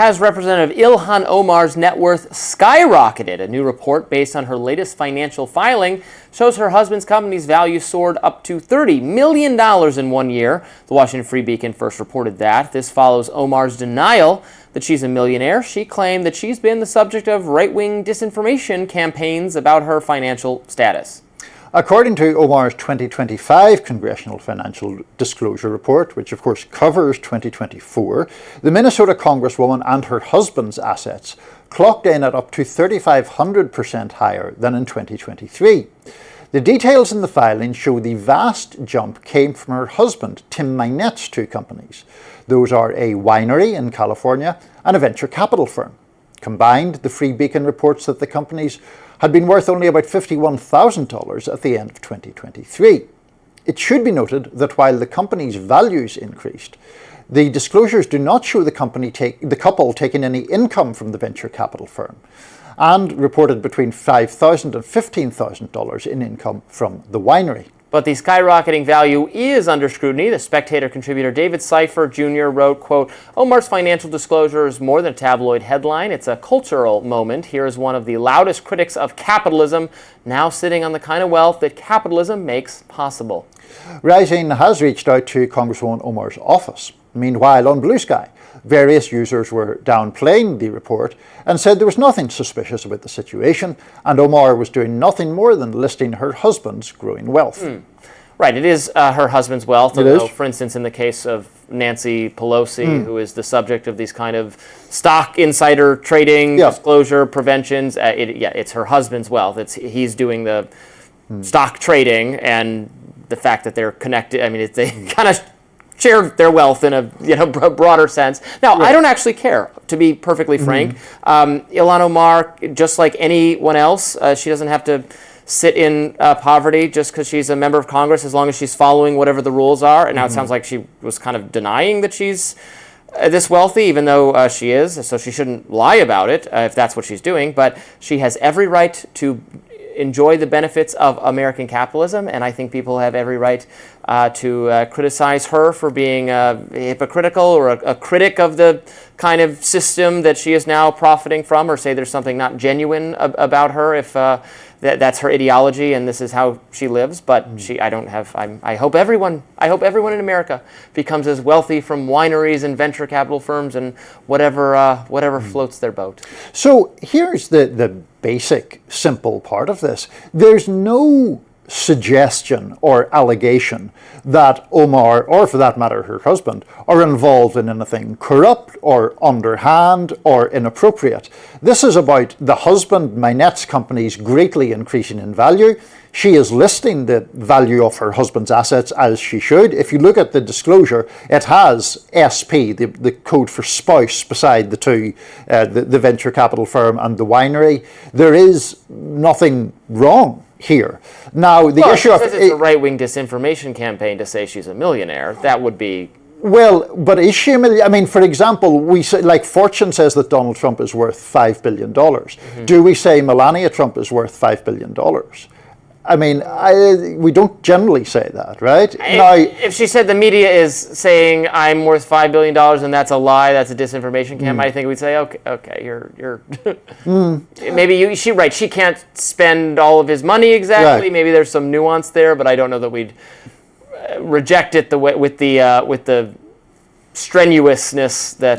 has Representative Ilhan Omar's net worth skyrocketed. A new report based on her latest financial filing shows her husband's company's value soared up to $30 million in 1 year. The Washington Free Beacon first reported that. This follows Omar's denial that she's a millionaire. She claimed that she's been the subject of right-wing disinformation campaigns about her financial status. According to Omar's 2025 Congressional Financial Disclosure Report, which of course covers 2024, the Minnesota Congresswoman and her husband's assets clocked in at up to 3,500% higher than in 2023. The details in the filing show the vast jump came from her husband, Tim Mynette's two companies. Those are a winery in California and a venture capital firm. Combined, the Free Beacon reports that the companies had been worth only about $51,000 at the end of 2023. It should be noted that while the company's values increased, the disclosures do not show the couple taking any income from the venture capital firm, and reported between $5,000 and $15,000 in income from the winery. But the skyrocketing value is under scrutiny. The Spectator contributor David Seifer Jr. wrote, quote, Omar's financial disclosure is more than a tabloid headline. It's a cultural moment. Here is one of the loudest critics of capitalism, now sitting on the kind of wealth that capitalism makes possible. Rising has reached out to Congresswoman Omar's office. Meanwhile, on Blue Sky, various users were downplaying the report and said there was nothing suspicious about the situation, and Omar was doing nothing more than listing her husband's growing wealth. Right, it is her husband's wealth. It is. For instance, in the case of Nancy Pelosi, who is the subject of these kind of stock insider trading, disclosure preventions, it's her husband's wealth. He's doing the stock trading, and the fact that they're connected, I mean, they kind of share their wealth in a broader sense. Now, I don't actually care, to be perfectly frank. Ilhan Omar, just like anyone else, she doesn't have to sit in poverty just because she's a member of Congress, as long as she's following whatever the rules are. And now it sounds like she was kind of denying that she's this wealthy, even though she is, so she shouldn't lie about it if that's what she's doing. But she has every right to enjoy the benefits of American capitalism, and I think people have every right to criticize her for being hypocritical or a critic of the kind of system that she is now profiting from, or say there's something not genuine about her if that's her ideology and this is how she lives. But I hope everyone in America becomes as wealthy from wineries and venture capital firms and whatever floats their boat. So here's the basic, simple part of this. There's no suggestion or allegation that Omar, or for that matter her husband, are involved in anything corrupt or underhand or inappropriate. This is about the husband, Mynette's companies, greatly increasing in value. She is listing the value of her husband's assets as she should. If you look at the disclosure, it has SP, the code for spouse, beside the two, the venture capital firm and the winery. There is nothing wrong here. Now, the issue of it's a right-wing disinformation campaign to say she's a millionaire. That would be. Well, but is she a millionaire? I mean, for example, we say, like, Fortune says that Donald Trump is worth $5 billion. Do we say Melania Trump is worth $5 billion? I mean, we don't generally say that, right? If she said the media is saying I'm worth $5 billion and that's a lie, that's a disinformation campaign, I think we'd say, okay, you're maybe she can't spend all of his money exactly. Right. Maybe there's some nuance there, but I don't know that we'd reject it with the strenuousness that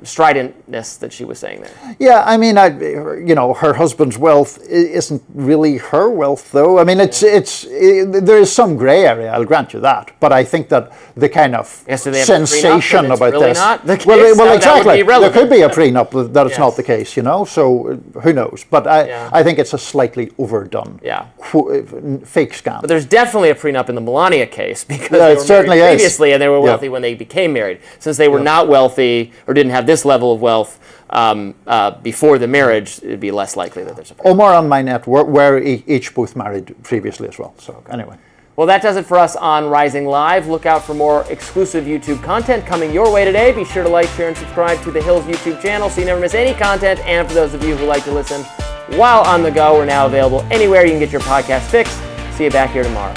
stridentness that she was saying there. Yeah, I mean, her husband's wealth isn't really her wealth, though. I mean, there is some grey area. I'll grant you that, but I think that the kind of sensation about really this. Not the case? Well, exactly. There could be a prenup that it's not the case, So who knows? But I think it's a slightly overdone, fake scam. But there's definitely a prenup in the Melania case because they were married previously and they were wealthy when they became married. Since they were not wealthy or didn't have this level of wealth before the marriage, it'd be less likely that there's a prenup. Omar and Mynette were each both married previously as well. So anyway. Well, that does it for us on Rising Live. Look out for more exclusive YouTube content coming your way today. Be sure to like, share, and subscribe to the Hills YouTube channel so you never miss any content. And for those of you who like to listen while on the go, we're now available anywhere you can get your podcast fix. See you back here tomorrow.